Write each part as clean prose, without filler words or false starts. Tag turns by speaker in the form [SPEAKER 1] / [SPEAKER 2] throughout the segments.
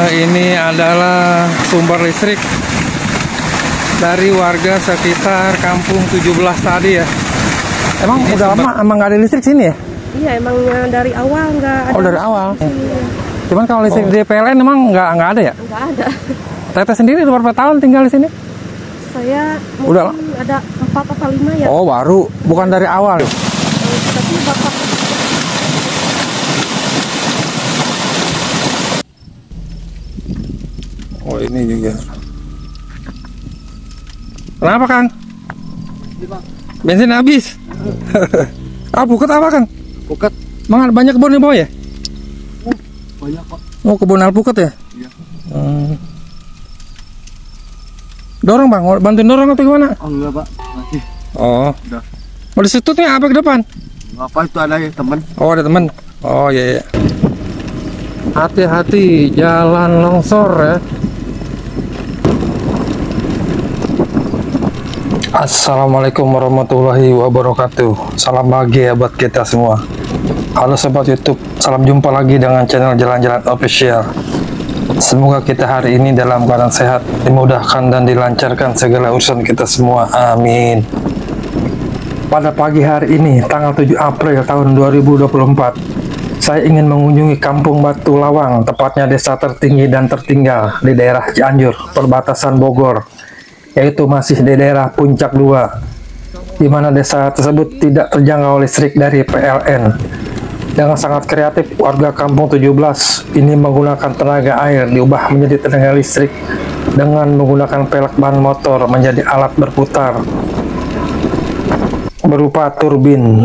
[SPEAKER 1] Ini adalah sumber listrik dari warga sekitar kampung 17 tadi ya. Emang ini udah lama emang nggak ada listrik sini ya?
[SPEAKER 2] Iya, emang dari awal nggak ada.
[SPEAKER 1] Oh, dari awal. Cuman kalau listrik di PLN emang nggak ada ya?
[SPEAKER 2] Nggak ada.
[SPEAKER 1] Teteh sendiri udah berapa tahun tinggal di sini?
[SPEAKER 2] Saya
[SPEAKER 1] udah
[SPEAKER 2] ada 4 atau 5 ya.
[SPEAKER 1] Oh, baru, bukan dari awal.
[SPEAKER 2] Tapi bapak.
[SPEAKER 1] Oh, ini juga. Kenapa, Kang? Bensin habis. Ah, buket apa, Kang?
[SPEAKER 3] Buket.
[SPEAKER 1] Mang, banyak kebun di bawah ya?
[SPEAKER 3] Banyak, Pak.
[SPEAKER 1] Oh, kebun alpukat ya?
[SPEAKER 3] Iya.
[SPEAKER 1] Dorong, Bang. Bantuin dorong atau gimana?
[SPEAKER 3] Oh, enggak, Pak. Masih.
[SPEAKER 1] Oh.
[SPEAKER 3] Udah.
[SPEAKER 1] Mau disitutnya apa ke depan?
[SPEAKER 3] Apa itu ada ya, teman?
[SPEAKER 1] Oh, ada teman. Oh, iya, iya. Hati-hati jalan longsor ya. Assalamualaikum warahmatullahi wabarakatuh. Salam bahagia buat kita semua. Halo sobat YouTube, salam jumpa lagi dengan channel Jalan-Jalan Official. Semoga kita hari ini dalam keadaan sehat, dimudahkan dan dilancarkan segala urusan kita semua. Amin. Pada pagi hari ini, tanggal 7 April tahun 2024, saya ingin mengunjungi Kampung Batu Lawang, tepatnya desa tertinggi dan tertinggal di daerah Cianjur, perbatasan Bogor, yaitu masih di daerah Puncak 2, di mana desa tersebut tidak terjangkau listrik dari PLN. Dengan sangat kreatif, warga Kampung 17 ini menggunakan tenaga air diubah menjadi tenaga listrik dengan menggunakan pelek ban motor menjadi alat berputar berupa turbin.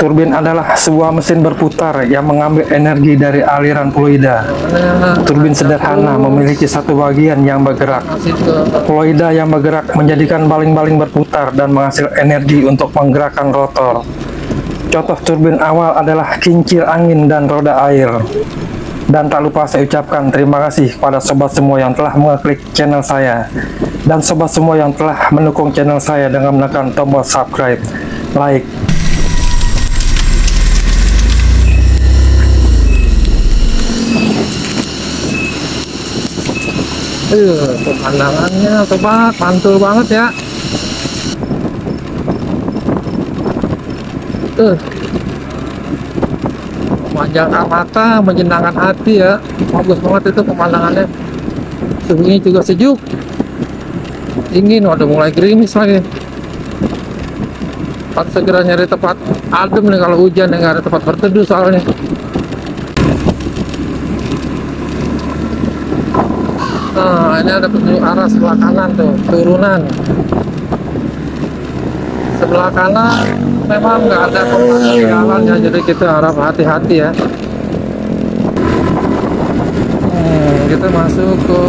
[SPEAKER 1] Turbin adalah sebuah mesin berputar yang mengambil energi dari aliran fluida. Turbin sederhana memiliki satu bagian yang bergerak. Fluida yang bergerak menjadikan baling-baling berputar dan menghasilkan energi untuk menggerakkan rotor. Contoh turbin awal adalah kincir angin dan roda air. Dan tak lupa saya ucapkan terima kasih kepada sobat semua yang telah mengklik channel saya, dan sobat semua yang telah mendukung channel saya dengan menekan tombol subscribe, like. Pemandangannya sobat mantul banget ya. Memanjakan mata, menyenangkan hati ya. Bagus banget itu pemandangannya. Suhunya juga sejuk, dingin. Udah mulai gerimis lagi. Harus segera nyari tempat adem nih, kalau hujan nggak ada tempat berteduh soalnya. Nah, ini ada petunjuk arah sebelah kanan tuh, turunan. Sebelah kanan memang nggak ada pembatas jalan ya, jadi kita harap hati-hati ya. Kita masuk ke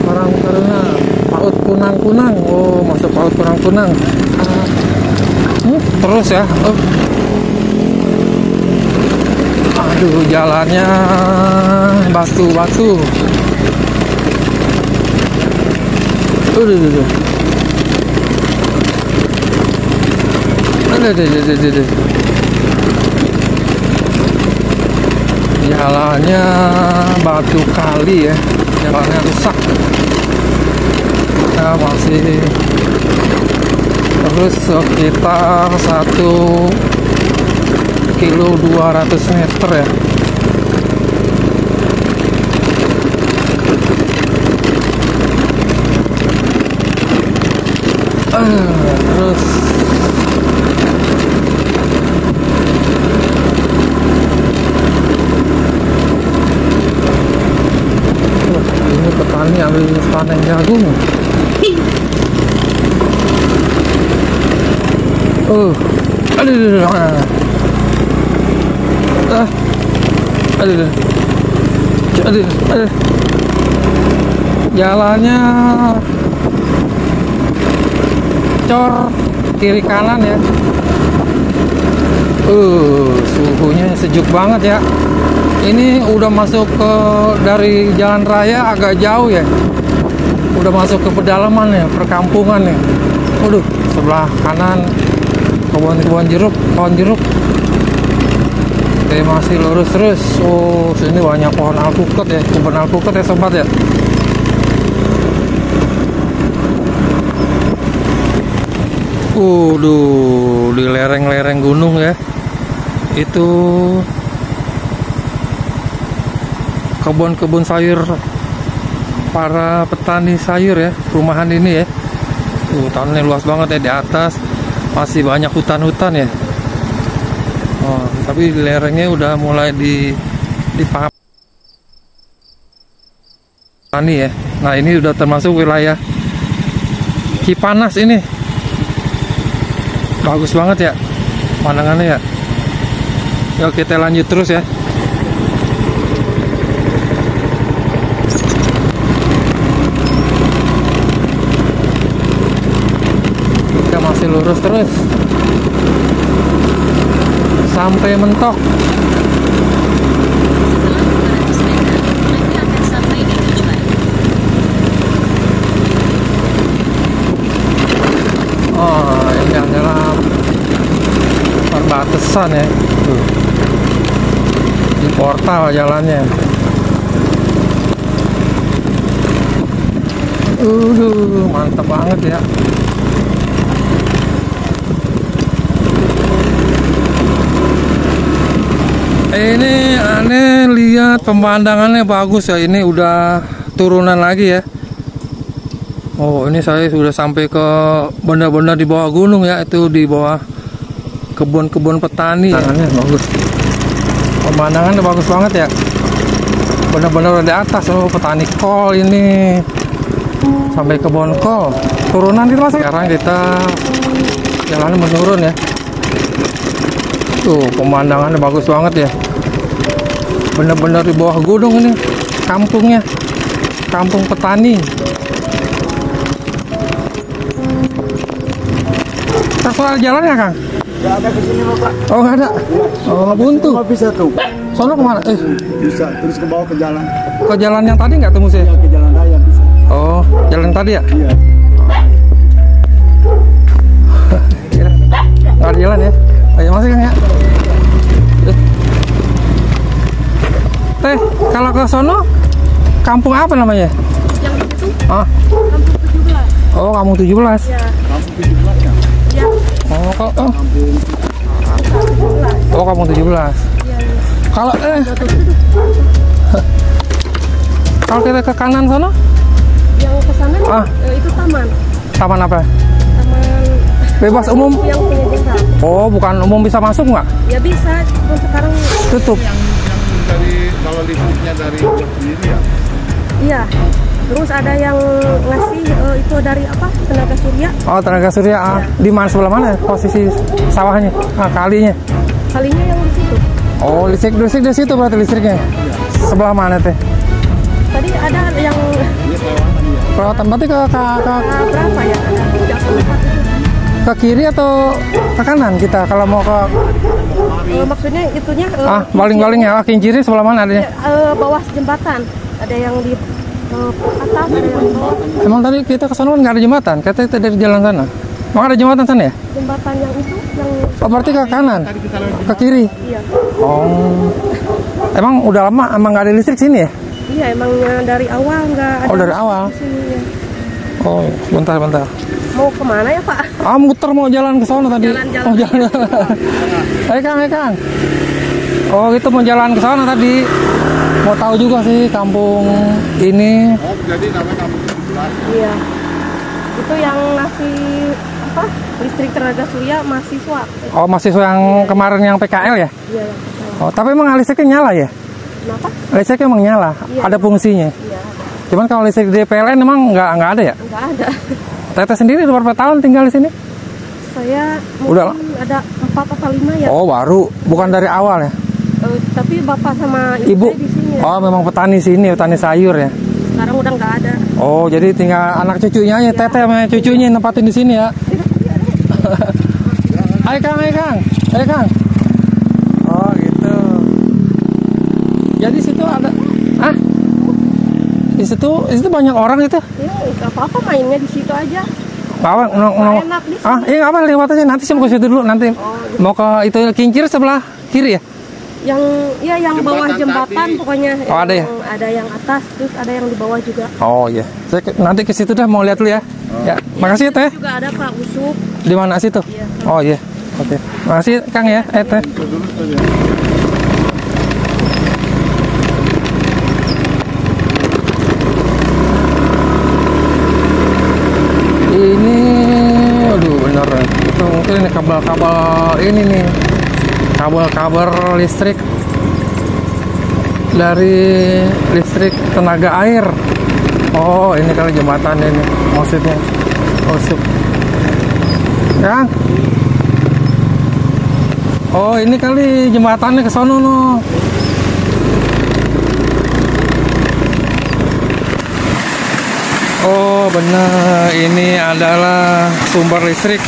[SPEAKER 1] Parang Taruna, Paut Kunang-Kunang. Oh, masuk Paut Kunang-Kunang. Terus ya. Aduh, jalannya batu-batu. Jalannya batu kali ya, jalannya rusak. Kita masih terus sekitar 1,2 km ya. Terus ini petani habis panen jagung. Jalannya cor kiri kanan ya. Suhunya sejuk banget ya. Ini udah masuk ke dari jalan raya agak jauh ya. Udah masuk ke pedalaman ya, perkampungan ya. Waduh, sebelah kanan kebun jeruk, pohon jeruk. Oke, masih lurus terus. Oh, sini banyak pohon alpukat ya, kebun alpukat ya sobat ya. Di lereng-lereng gunung ya. Itu kebun-kebun sayur para petani sayur ya, perumahan ini ya. Tanahnya luas banget ya, di atas masih banyak hutan-hutan ya. Oh, tapi lerengnya udah mulai dipahami ya. Nah, ini udah termasuk wilayah Cipanas ini. Bagus banget ya pandangannya ya. Yuk kita lanjut terus ya. Kita masih lurus terus sampai mentok. Oh, ini adalah perbatasan ya. Tuh. Di portal jalannya. Mantap banget ya. Ini aneh, lihat pemandangannya bagus ya. Ini udah turunan lagi ya. Oh, ini saya sudah sampai ke benda-benda di bawah gunung ya. Itu di bawah kebun-kebun petani. Pemandangannya bagus. Pemandangannya bagus banget ya. Benar-benar di atas. Oh, petani kol ini. Sampai kebun kol. Turunan itu mas. Sekarang kita jalannya menurun ya. Tuh, pemandangannya bagus banget ya. Benar-benar di bawah gunung ini. Kampungnya. Kampung petani. Soal jalan ya Kang?
[SPEAKER 3] Nggak ada ke sini Pak.
[SPEAKER 1] Oh nggak ada? Oh buntu.
[SPEAKER 3] Cuma bisa tuh.
[SPEAKER 1] Sono kemana?
[SPEAKER 3] Bisa terus ke bawah ke jalan.
[SPEAKER 1] Ke jalan yang tadi nggak tembus ya?
[SPEAKER 3] Iya, ke jalan raya bisa.
[SPEAKER 1] Oh jalan tadi ya?
[SPEAKER 3] Iya.
[SPEAKER 1] Nggak ada jalan ya? Ayo masih Kang ya? Teh kalau ke sono kampung apa namanya?
[SPEAKER 2] Yang di situ
[SPEAKER 1] Ah.
[SPEAKER 2] kampung 17.
[SPEAKER 1] Oh kampung 17.
[SPEAKER 2] Ya.
[SPEAKER 3] Kampung 17 ya.
[SPEAKER 2] Ya.
[SPEAKER 1] Oh kok
[SPEAKER 3] Kampung
[SPEAKER 2] 17.
[SPEAKER 1] oh kampung 17.
[SPEAKER 2] Ya.
[SPEAKER 1] Kalau kalau kita ke kanan sono?
[SPEAKER 2] Yang ke sana itu taman.
[SPEAKER 1] Taman apa?
[SPEAKER 2] Taman
[SPEAKER 1] Bebas umum?
[SPEAKER 2] yang punya desa.
[SPEAKER 1] Oh bukan umum, bisa masuk nggak?
[SPEAKER 2] Ya bisa, cuma sekarang
[SPEAKER 1] Tutup.
[SPEAKER 3] yang dari kalau listriknya dari sendiri ya.
[SPEAKER 2] iya. Terus ada yang ngasih itu dari apa? Tenaga surya.
[SPEAKER 1] Oh tenaga surya. Di mana, sebelah mana posisi sawahnya? Kalinya.
[SPEAKER 2] Kalinya yang di situ.
[SPEAKER 1] Oh listrik di situ berarti listriknya. Sebelah mana teh?
[SPEAKER 2] Tadi ada yang
[SPEAKER 3] Ini kelewatan ya.
[SPEAKER 1] Kelewatan berarti ke
[SPEAKER 2] berapa ya? Ada 34 itu.
[SPEAKER 1] ke kiri atau ke kanan kita kalau mau ke
[SPEAKER 2] Maksudnya itunya
[SPEAKER 1] baling-baling ya. Kinciri sebelah mana adanya?
[SPEAKER 2] bawah jembatan. Ada yang di atas, ada yang di bawah.
[SPEAKER 1] Emang tadi kita ke sana kan nggak ada jembatan? Kata kita dari jalan sana. Emang ada jembatan sana ya?
[SPEAKER 2] Jembatan yang itu yang
[SPEAKER 1] Oh berarti ke kanan? Ke kiri?
[SPEAKER 2] iya.
[SPEAKER 1] Oh. Emang udah lama emang nggak ada listrik sini ya?
[SPEAKER 2] Iya, emangnya dari awal nggak ada.
[SPEAKER 1] Oh dari awal?
[SPEAKER 2] Di sini, ya.
[SPEAKER 1] Oh bentar.
[SPEAKER 2] Mau kemana ya Pak?
[SPEAKER 1] Muter mau jalan ke sana tadi.
[SPEAKER 2] Jalan-jalan.
[SPEAKER 1] Oh jalan. Kang. Oh itu mau jalan ke sana tadi. Mau tahu juga sih kampung ini.
[SPEAKER 3] Oh, jadi namanya kampung 17.
[SPEAKER 2] Iya. Itu yang ngasih apa? Listrik tenaga surya mahasiswa.
[SPEAKER 1] Oh mahasiswa yang kemarin yang PKL ya?
[SPEAKER 2] Iya.
[SPEAKER 1] Oh tapi emang listriknya nyala ya?
[SPEAKER 2] Kenapa?
[SPEAKER 1] Listriknya emang nyala,
[SPEAKER 2] Iya.
[SPEAKER 1] ada fungsinya.
[SPEAKER 2] Iya.
[SPEAKER 1] Cuman kalau listrik di PLN emang nggak ada ya?
[SPEAKER 2] Nggak ada.
[SPEAKER 1] Teteh sendiri udah berapa tahun tinggal di sini?
[SPEAKER 2] Saya
[SPEAKER 1] Udah.
[SPEAKER 2] mungkin ada 4 atau 5 ya.
[SPEAKER 1] Oh baru, bukan dari awal ya?
[SPEAKER 2] Tapi bapak sama
[SPEAKER 1] Ibu?
[SPEAKER 2] saya di sini ya.
[SPEAKER 1] Oh memang petani sini, petani sayur ya?
[SPEAKER 2] Sekarang udah nggak ada.
[SPEAKER 1] Oh jadi tinggal anak cucunya aja, teteh sama cucunya yang nempatin di sini ya? Hai Kang. Oh gitu. Jadi situ ada, di situ banyak orang itu?
[SPEAKER 2] Ya, nggak apa-apa mainnya di situ aja.
[SPEAKER 1] Bawa
[SPEAKER 2] Enak di sini.
[SPEAKER 1] iya nggak apa lewat aja nanti saya mau ke situ dulu nanti mau ke itu kincir sebelah kiri ya
[SPEAKER 2] yang bawah jembatan
[SPEAKER 3] tadi.
[SPEAKER 2] pokoknya.
[SPEAKER 1] Oh, ada ya?
[SPEAKER 2] Ada yang atas, terus ada yang di bawah juga.
[SPEAKER 1] Oh iya. Saya nanti ke situ dah mau lihat dulu ya. Ya, makasih ya, Teh.
[SPEAKER 2] Juga ada Pak Usuk.
[SPEAKER 1] Di mana situ?
[SPEAKER 2] Iya.
[SPEAKER 1] Oh iya. Oke. Makasih Kang ya, Teh. Ini aduh bener. Itu mungkin ini kabel-kabel ini nih. Kabel-kabel listrik dari listrik tenaga air. Oh, ini kali jembatan ini maksudnya. Usuk. Ya. Oh, ini kali jembatannya ke sono no. Oh, benar. Ini adalah sumber listrik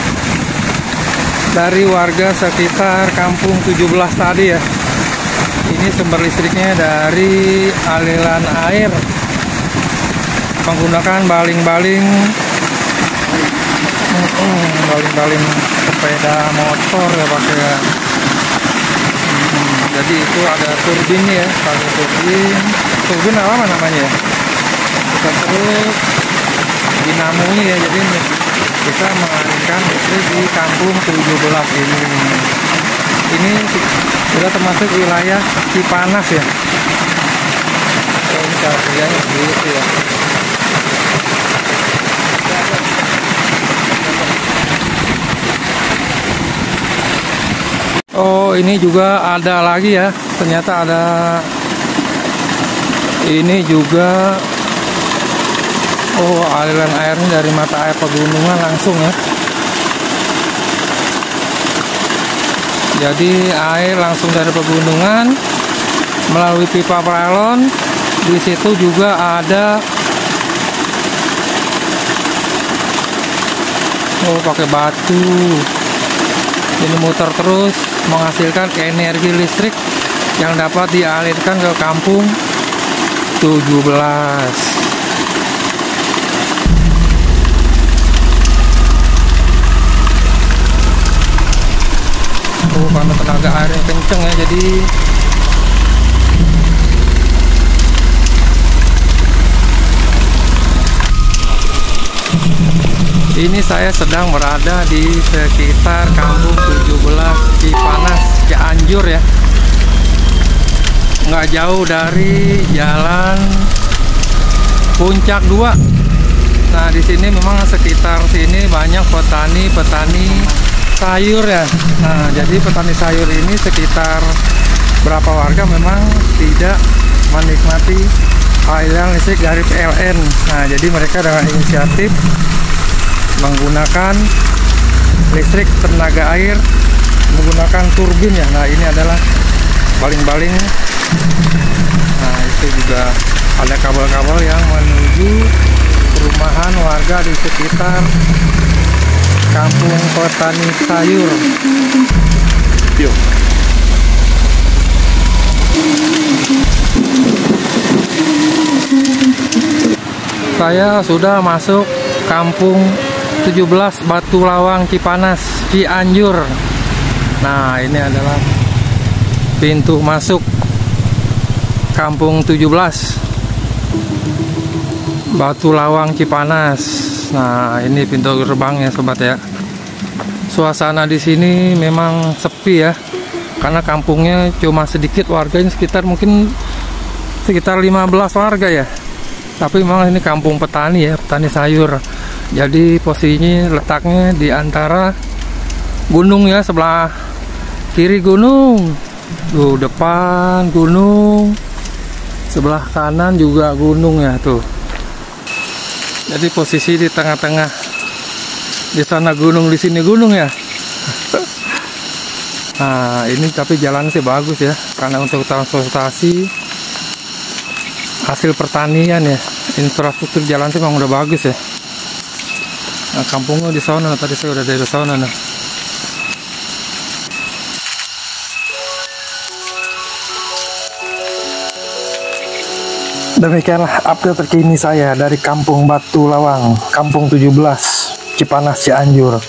[SPEAKER 1] dari warga sekitar kampung 17 tadi ya. Ini sumber listriknya dari aliran air menggunakan baling-baling sepeda motor ya pakai ya. Jadi itu ada turbin ya, pakai turbin apa namanya ya? Kita terus dinamonya ya, jadi bisa mengalirkan listrik di kampung 17 ini. Ini sudah termasuk wilayah Cipanas ya. Ini cara kerjanya begitu ya. Oh, ini juga ada lagi ya. Ternyata ada ini juga. Oh, aliran airnya dari mata air pegunungan langsung ya. Jadi air langsung dari pegunungan melalui pipa paralon. Di situ juga ada pakai batu. Ini muter terus menghasilkan energi listrik yang dapat dialirkan ke kampung 17. Karena tenaga airnya kenceng ya, jadi ini saya sedang berada di sekitar kampung 17 Cipanas, Cianjur ya. Nggak jauh dari jalan Puncak 2. Nah, di sini memang sekitar sini banyak petani sayur ya. Nah, jadi petani sayur ini sekitar berapa warga memang tidak menikmati aliran listrik dari PLN. Nah, jadi mereka dengan inisiatif menggunakan listrik tenaga air menggunakan turbin ya. Nah, ini adalah baling-baling. Nah, itu juga ada kabel-kabel yang menuju perumahan warga di sekitar kampung petani sayur. Yuk. Saya sudah masuk kampung 17 Batu Lawang Cipanas, Cianjur. Nah, ini adalah pintu masuk kampung 17 Batu Lawang Cipanas. Nah, ini pintu gerbangnya sobat ya. Suasana di sini memang sepi ya, karena kampungnya cuma sedikit warganya, sekitar mungkin sekitar 15 warga ya. Tapi memang ini kampung petani ya, petani sayur. Jadi posisinya letaknya di antara gunung ya, sebelah kiri gunung, tuh depan gunung, sebelah kanan juga gunung ya tuh. Jadi posisi di tengah-tengah, di sana gunung, di sini gunung ya. Nah, ini tapi jalan sih bagus ya, karena untuk transportasi hasil pertanian ya, infrastruktur jalan sih memang udah bagus ya. Nah, kampungnya di sana, tadi saya udah dari sana nah. Demikianlah update terkini saya dari kampung Batu Lawang, kampung 17 Cipanas, Cianjur,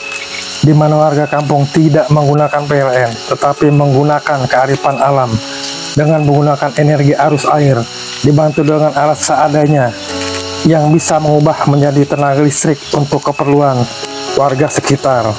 [SPEAKER 1] di mana warga kampung tidak menggunakan PLN, tetapi menggunakan kearifan alam dengan menggunakan energi arus air dibantu dengan alat seadanya yang bisa mengubah menjadi tenaga listrik untuk keperluan warga sekitar.